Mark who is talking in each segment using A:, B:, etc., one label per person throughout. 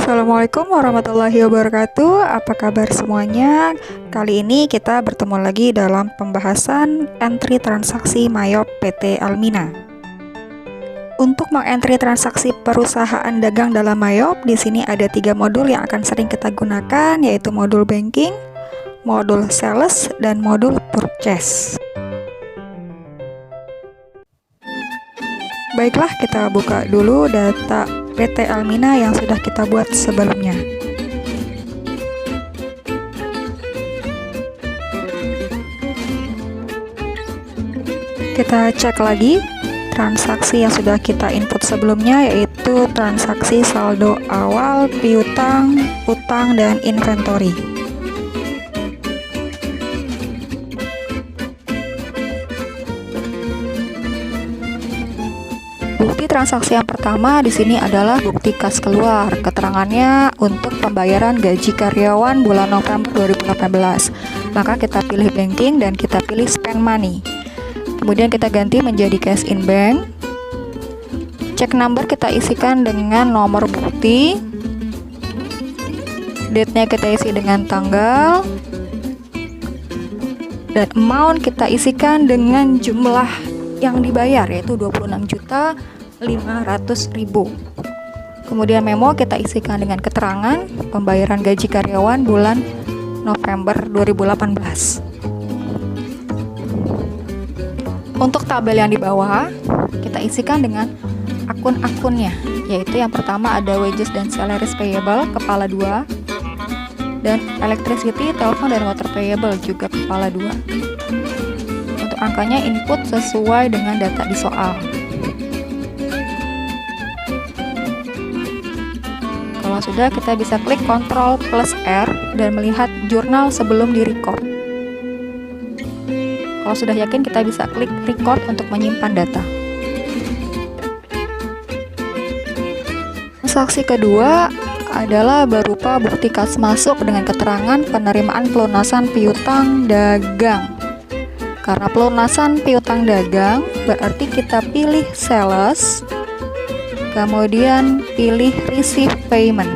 A: Assalamualaikum warahmatullahi wabarakatuh. Apa kabar semuanya? Kali ini kita bertemu lagi dalam pembahasan entry transaksi Mayop PT Almina. Untuk mengentry transaksi perusahaan dagang dalam Mayop, di sini ada 3 modul yang akan sering kita gunakan, yaitu modul banking, modul sales, dan modul purchase. Baiklah, kita buka dulu data PT Almina yang sudah kita buat sebelumnya. Kita cek lagi transaksi yang sudah kita input sebelumnya, yaitu transaksi saldo awal, piutang, utang, dan inventory. Bukti transaksi yang pertama di sini adalah bukti kas keluar. Keterangannya untuk pembayaran gaji karyawan bulan November 2018. Maka kita pilih banking dan kita pilih spend money. Kemudian kita ganti menjadi cash in bank. Check number kita isikan dengan nomor bukti. Date-nya kita isi dengan tanggal. Dan amount kita isikan dengan jumlah yang dibayar, yaitu 26.500.000. Kemudian memo kita isikan dengan keterangan pembayaran gaji karyawan bulan November 2018. Untuk tabel yang di bawah kita isikan dengan akun-akunnya, yaitu yang pertama ada wages dan salaries payable kepala 2, dan electricity, telepon, dan water payable juga kepala 2. Angkanya input sesuai dengan data di soal. Kalau sudah, kita bisa klik Ctrl plus R dan melihat jurnal sebelum di-record. Kalau sudah yakin, kita bisa klik record untuk menyimpan data. Transaksi kedua adalah berupa bukti kas masuk dengan keterangan penerimaan pelunasan piutang dagang. Karena pelunasan piutang dagang, berarti kita pilih sales, kemudian pilih receive payment.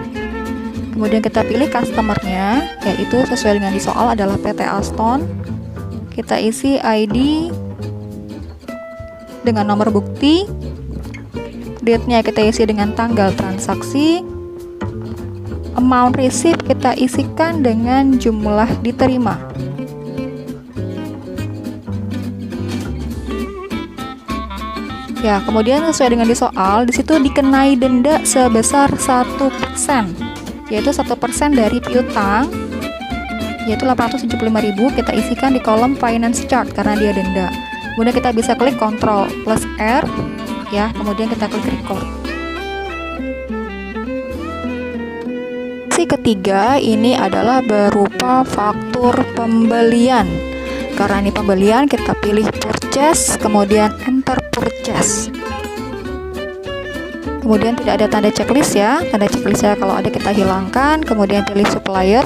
A: Kemudian kita pilih customer-nya, yaitu sesuai dengan di soal adalah PT Alstom. Kita isi ID dengan nomor bukti, date-nya kita isi dengan tanggal transaksi, amount receive kita isikan dengan jumlah diterima. Ya, kemudian sesuai dengan di soal, di situ dikenai denda sebesar 1%, yaitu 1% dari piutang, yaitu 875.000. Kita isikan di kolom finance chart karena dia denda. Kemudian kita bisa klik Ctrl plus R, ya, kemudian kita klik record. Transaksi ketiga ini adalah berupa faktur pembelian. Karena ini pembelian, kita pilih purchase, kemudian enter purchase. Kemudian tidak ada tanda checklist ya. Tanda checklistnya kalau ada kita hilangkan. Kemudian pilih supplier.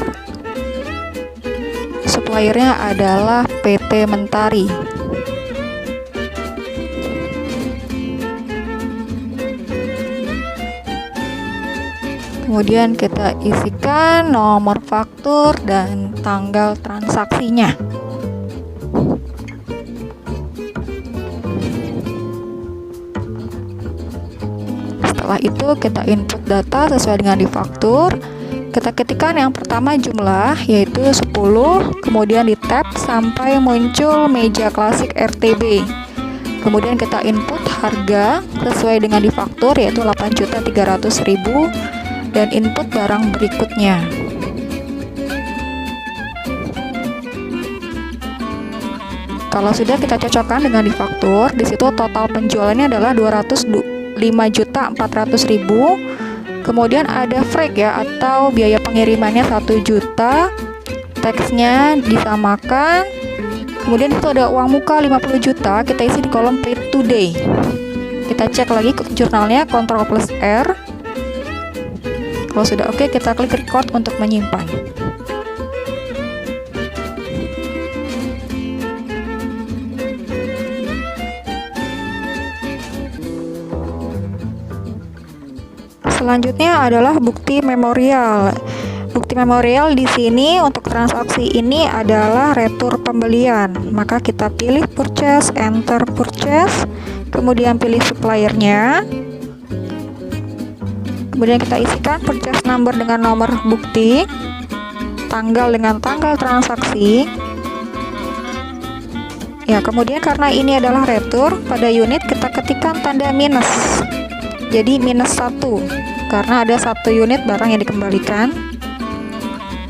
A: Suppliernya adalah PT Mentari. Kemudian kita isikan nomor faktur dan tanggal transaksinya. Setelah itu kita input data sesuai dengan di faktur. Kita ketikkan yang pertama jumlah, yaitu 10, kemudian di tab sampai muncul meja klasik RTB. Kemudian kita input harga sesuai dengan di faktur, yaitu 8.300.000, dan input barang berikutnya. Kalau sudah, kita cocokkan dengan di faktur. Di situ total penjualannya adalah 205.400.000. Kemudian ada freight ya, atau biaya pengirimannya 1 juta. Teksnya disamakan. Kemudian itu ada uang muka 50 juta. Kita isi di kolom paid today. Kita cek lagi ke jurnalnya, Ctrl plus R. Kalau sudah oke, kita klik record untuk menyimpan. Selanjutnya adalah bukti memorial. Bukti memorial di sini untuk transaksi ini adalah retur pembelian. Maka kita pilih purchase, enter purchase, kemudian pilih suppliernya. Kemudian kita isikan purchase number dengan nomor bukti, tanggal dengan tanggal transaksi. Ya, kemudian karena ini adalah retur, pada unit kita ketikkan tanda minus. Jadi minus 1 karena ada 1 unit barang yang dikembalikan.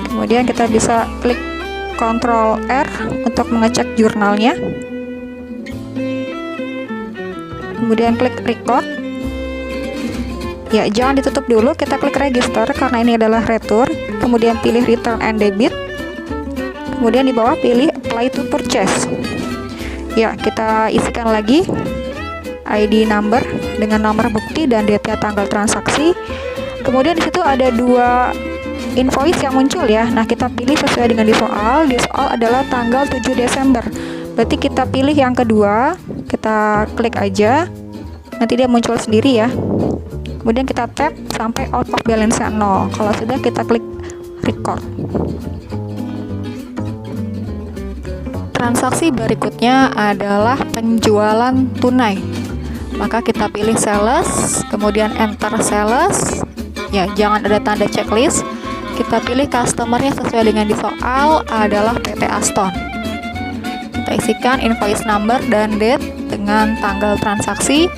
A: Kemudian kita bisa klik Ctrl R untuk mengecek jurnalnya. Kemudian klik record. Ya, jangan ditutup dulu, kita klik register karena ini adalah retur. Kemudian pilih return and debit. Kemudian di bawah pilih apply to purchase. Ya, kita isikan lagi ID number dengan nomor bukti dan data tanggal transaksi. Kemudian di situ ada 2 invoice yang muncul ya. Nah, kita pilih sesuai dengan di soal. Di soal adalah tanggal 7 Desember. Berarti kita pilih yang kedua. Kita klik aja. Nanti dia muncul sendiri ya. Kemudian kita tap sampai out of balance-nya 0. Kalau sudah, kita klik record. Transaksi berikutnya adalah penjualan tunai. Maka kita pilih sales, kemudian enter sales. Ya, jangan ada tanda checklist. Kita pilih customer-nya sesuai dengan di soal adalah PT Aston. Kita isikan invoice number dan date dengan tanggal transaksi.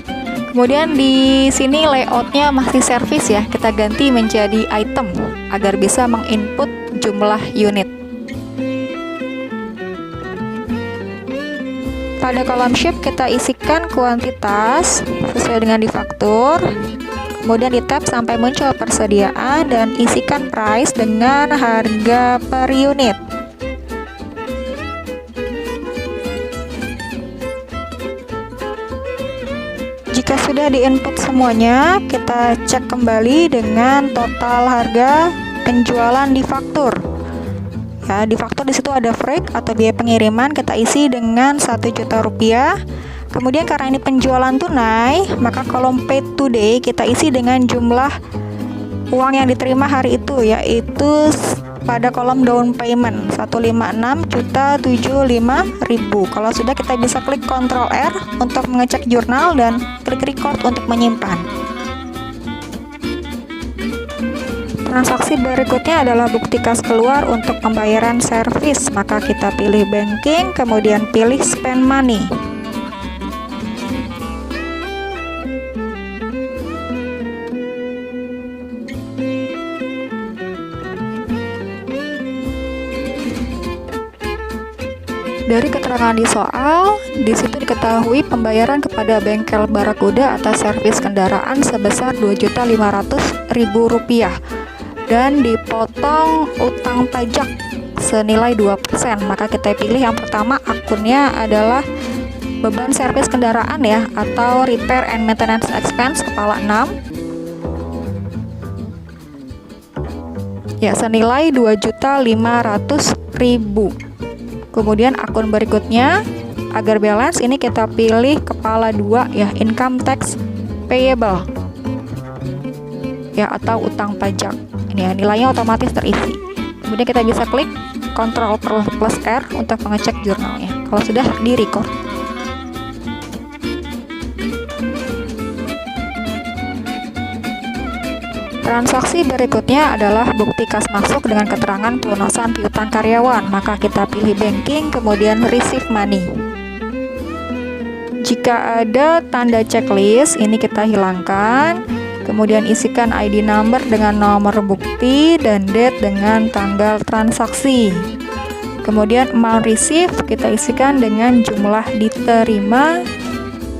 A: Kemudian di sini layoutnya masih service ya, kita ganti menjadi item agar bisa menginput jumlah unit. Pada kolom sheet kita isikan kuantitas sesuai dengan di faktur. Kemudian di tab sampai muncul persediaan dan isikan price dengan harga per unit. Jika sudah diinput semuanya, kita cek kembali dengan total harga penjualan di faktur. Ya, di faktur di situ ada freight atau biaya pengiriman, kita isi dengan 1 juta rupiah. Kemudian karena ini penjualan tunai, maka kolom paid today kita isi dengan jumlah uang yang diterima hari itu, yaitu pada kolom down payment 156.075.000. Kalau sudah, kita bisa klik Ctrl R untuk mengecek jurnal dan klik record untuk menyimpan. Transaksi berikutnya adalah bukti kas keluar untuk pembayaran servis. Maka kita pilih banking, kemudian pilih spend money. Dari keterangan di soal, di situ diketahui pembayaran kepada bengkel Barakuda atas servis kendaraan sebesar Rp2.500.000 dan dipotong utang pajak senilai 2%. Maka kita pilih yang pertama, akunnya adalah beban servis kendaraan ya, atau repair and maintenance expense kepala 6. Ya, senilai Rp2.500.000. Kemudian akun berikutnya, agar balance ini kita pilih kepala 2 ya, income tax payable ya, atau utang pajak. Ini ya, nilainya otomatis terisi. Kemudian kita bisa klik Ctrl plus R untuk mengecek jurnalnya. Kalau sudah, di record. Transaksi berikutnya adalah bukti kas masuk dengan keterangan pelunasan piutang karyawan. Maka kita pilih banking, kemudian receive money. Jika ada tanda checklist, ini kita hilangkan. Kemudian isikan ID number dengan nomor bukti dan date dengan tanggal transaksi. Kemudian amount receive kita isikan dengan jumlah diterima.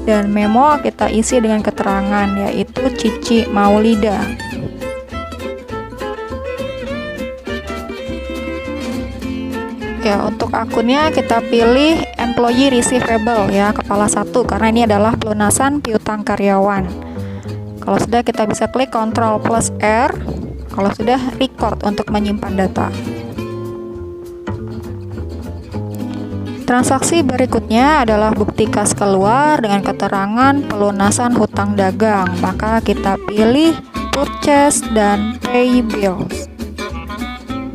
A: Dan memo kita isi dengan keterangan, yaitu Cici Maulida. Ya, untuk akunnya kita pilih employee receivable ya, kepala 1, karena ini adalah pelunasan piutang karyawan. Kalau sudah, kita bisa klik Ctrl plus R. Kalau sudah, record untuk menyimpan data. Transaksi berikutnya adalah bukti kas keluar dengan keterangan pelunasan hutang dagang. Maka kita pilih purchase dan pay bills.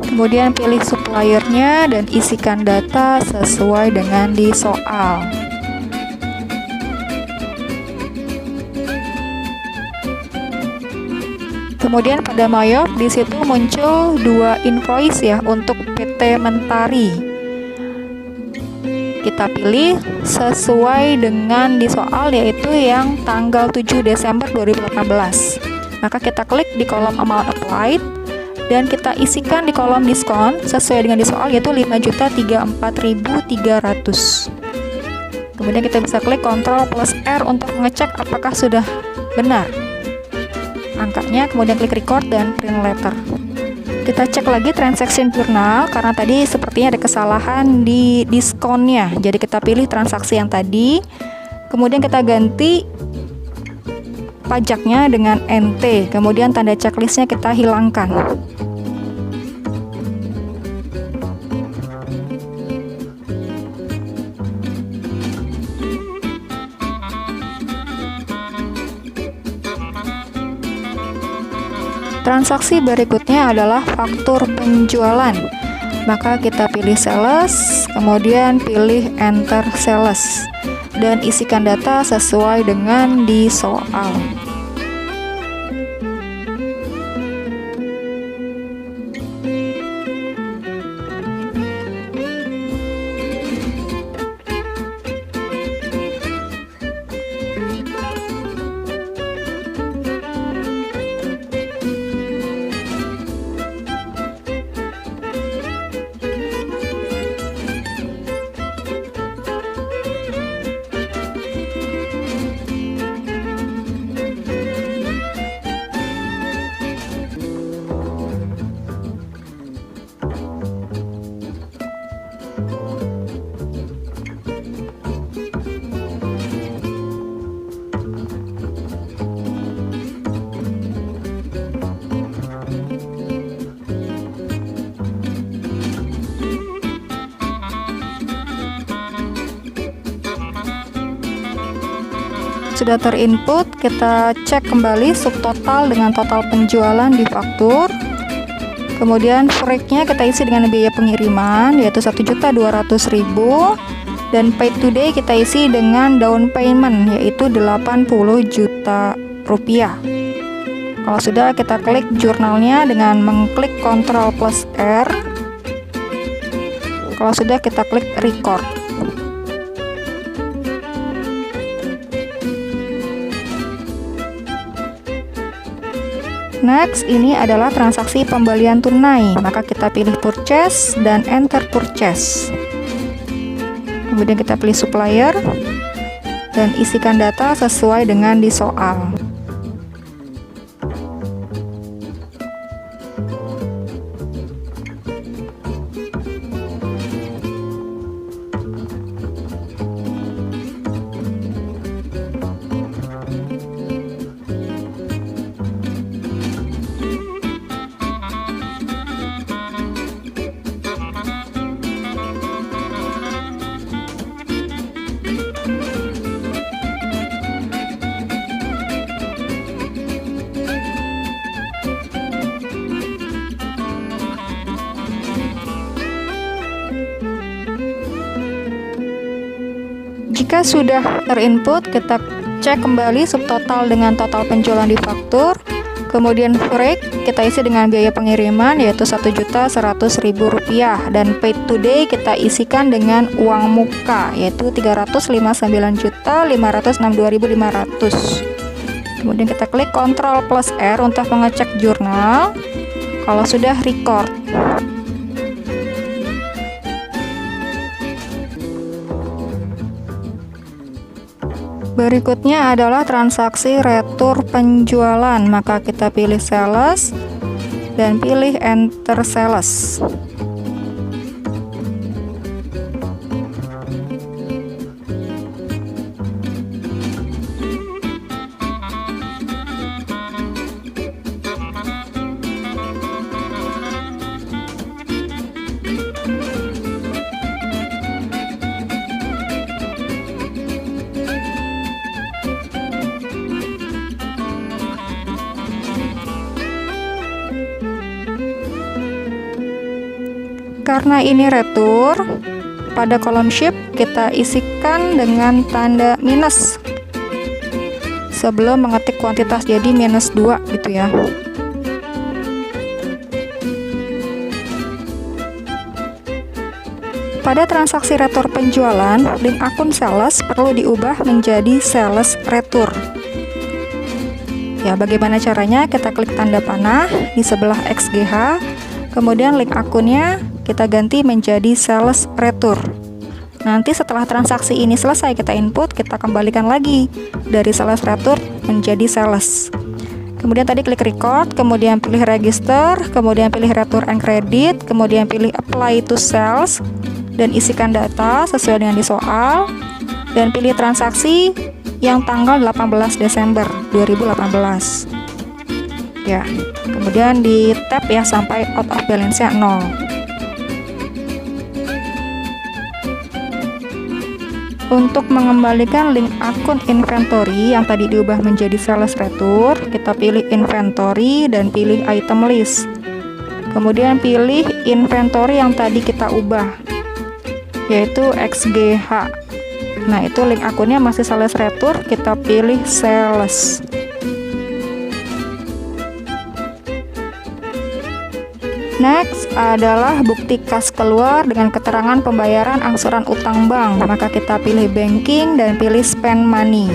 A: Kemudian pilih suppliernya dan isikan data sesuai dengan di soal. Kemudian pada Mayop di situ muncul 2 invoice ya untuk PT Mentari. Kita pilih sesuai dengan di soal, yaitu yang tanggal 7 Desember 2018. Maka kita klik di kolom amount applied dan kita isikan di kolom diskon sesuai dengan di soal, yaitu 5.034.300. Kemudian kita bisa klik Ctrl+R untuk mengecek apakah sudah benar angkanya, kemudian klik record dan print letter. Kita cek lagi transaction journal karena tadi sepertinya ada kesalahan di diskonnya. Jadi kita pilih transaksi yang tadi, kemudian kita ganti pajaknya dengan NT, kemudian tanda checklistnya kita hilangkan. Transaksi berikutnya adalah faktur penjualan. Maka kita pilih sales, kemudian pilih enter sales dan isikan data sesuai dengan di soal. Sudah terinput, kita cek kembali subtotal dengan total penjualan di faktur. Kemudian breaknya kita isi dengan biaya pengiriman yaitu 1.200.000 dan paid today kita isi dengan down payment yaitu 80 juta rupiah. Kalau sudah, kita klik jurnalnya dengan mengklik Ctrl+R. Kalau sudah, kita klik record. Next, ini adalah transaksi pembelian tunai. Maka kita pilih purchase dan enter purchase. Kemudian kita pilih supplier dan isikan data sesuai dengan di soal. Jika sudah terinput, kita cek kembali subtotal dengan total penjualan di faktur. Kemudian break kita isi dengan biaya pengiriman yaitu Rp1.100.000 dan paid today kita isikan dengan uang muka yaitu Rp359.562.500. Kemudian kita klik Ctrl+R untuk mengecek jurnal. Kalau sudah, record. Berikutnya adalah transaksi retur penjualan. Maka kita pilih sales dan pilih enter sales. Karena ini retur, pada kolom sheet kita isikan dengan tanda minus sebelum mengetik kuantitas, jadi minus 2 gitu ya. Pada transaksi retur penjualan, link akun sales perlu diubah menjadi sales retur. Ya, bagaimana caranya? Kita klik tanda panah di sebelah XGH, kemudian link akunnya kita ganti menjadi sales retur. Nanti setelah transaksi ini selesai kita input, kita kembalikan lagi dari sales retur menjadi sales. Kemudian tadi klik record, kemudian pilih register, kemudian pilih retur and credit, kemudian pilih apply to sales, dan isikan data sesuai dengan di soal, dan pilih transaksi yang tanggal 18 Desember 2018. Ya, kemudian di tab ya sampai out of balance-nya 0. Untuk mengembalikan link akun inventory yang tadi diubah menjadi sales retur, kita pilih inventory dan pilih item list. Kemudian pilih inventory yang tadi kita ubah, yaitu XGH. Nah, itu link akunnya masih sales retur, kita pilih sales. Next adalah bukti kas keluar dengan keterangan pembayaran angsuran utang bank, maka kita pilih banking dan pilih spend money.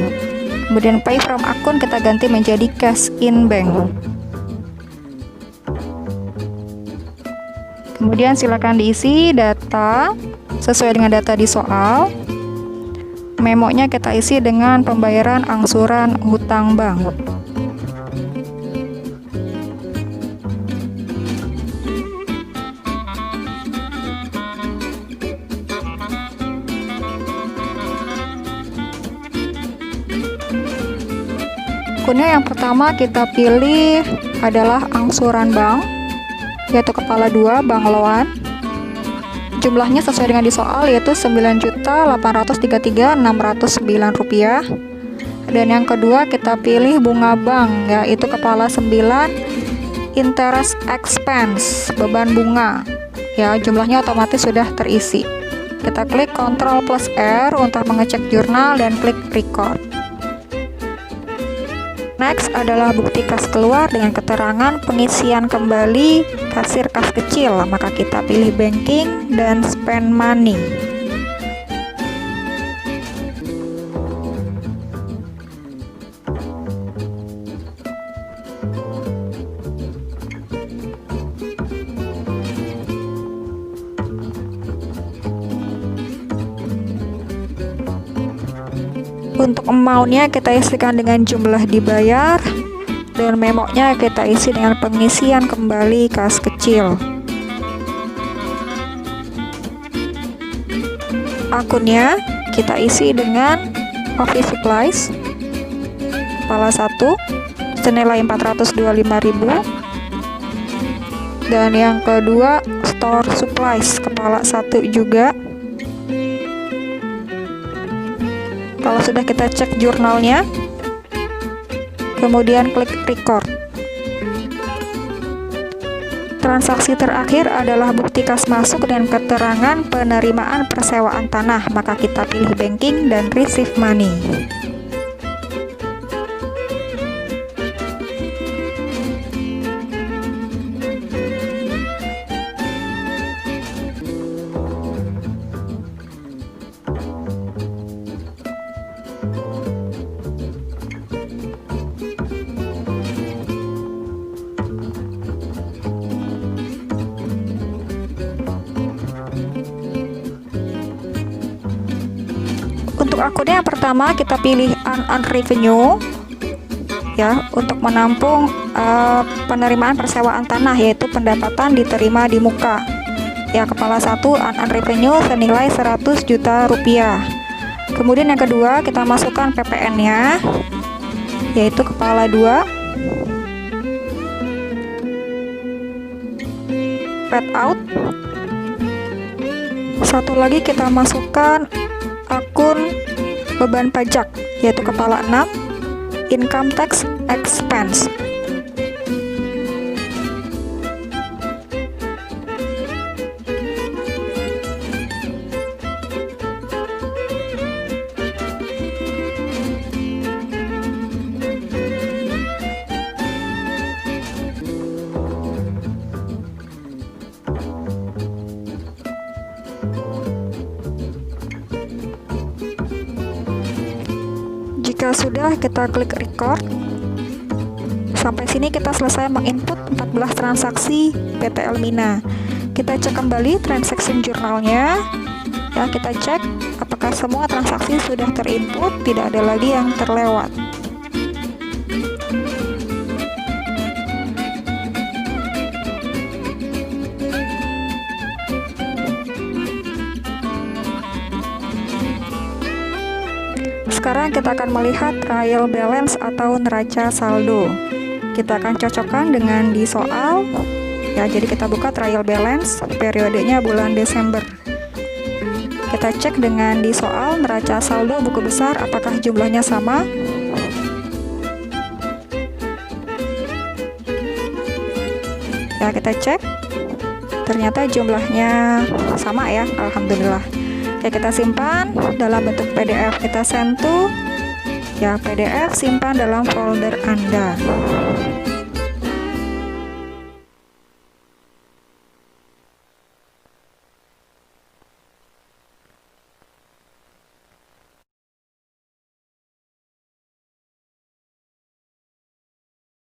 A: Kemudian pay from akun kita ganti menjadi cash in bank. Kemudian silakan diisi data sesuai dengan data di soal. Memonya kita isi dengan pembayaran angsuran hutang bank. Akunnya yang pertama kita pilih adalah angsuran bank, yaitu kepala 2 Bank Loan. Jumlahnya sesuai dengan di soal, yaitu Rp9.833.609. Dan yang kedua kita pilih bunga bank, yaitu kepala 9 interest expense, beban bunga. Ya, jumlahnya otomatis sudah terisi. Kita klik Ctrl plus R untuk mengecek jurnal dan klik record. Next adalah bukti kas keluar dengan keterangan pengisian kembali kasir kas kecil, maka kita pilih banking dan spend money. Untuk amount-nya kita isikan dengan jumlah dibayar, dan memonya kita isi dengan pengisian kembali kas kecil. Akunnya kita isi dengan office supplies kepala 1 senilai 425.000, dan yang kedua store supplies kepala 1 juga. Kalau sudah kita cek jurnalnya, kemudian klik record. Transaksi terakhir adalah bukti kas masuk dan keterangan penerimaan persewaan tanah, maka kita pilih banking dan receive money. Untuk akunnya yang pertama kita pilih unearned revenue, ya, untuk menampung penerimaan persewaan tanah, yaitu pendapatan diterima di muka. Ya, kepala 1 unearned revenue senilai 100 juta rupiah. Kemudian yang kedua kita masukkan PPN-nya, yaitu kepala 2 paid out. Satu lagi kita masukkan akun beban pajak, yaitu kepala 6 income tax expense. Jika sudah, kita klik record. Sampai sini kita selesai menginput 14 transaksi PT Elmina. Kita cek kembali transaction journalnya. Ya, kita cek apakah semua transaksi sudah terinput, tidak ada lagi yang terlewat. Sekarang kita akan melihat trial balance atau neraca saldo. Kita akan cocokkan dengan di soal. Ya, jadi kita buka trial balance, periodenya bulan Desember. Kita cek dengan di soal neraca saldo buku besar apakah jumlahnya sama. Ya, kita cek. Ternyata jumlahnya sama ya, alhamdulillah. Oke, kita simpan dalam bentuk PDF, kita send to, ya, PDF simpan dalam folder Anda.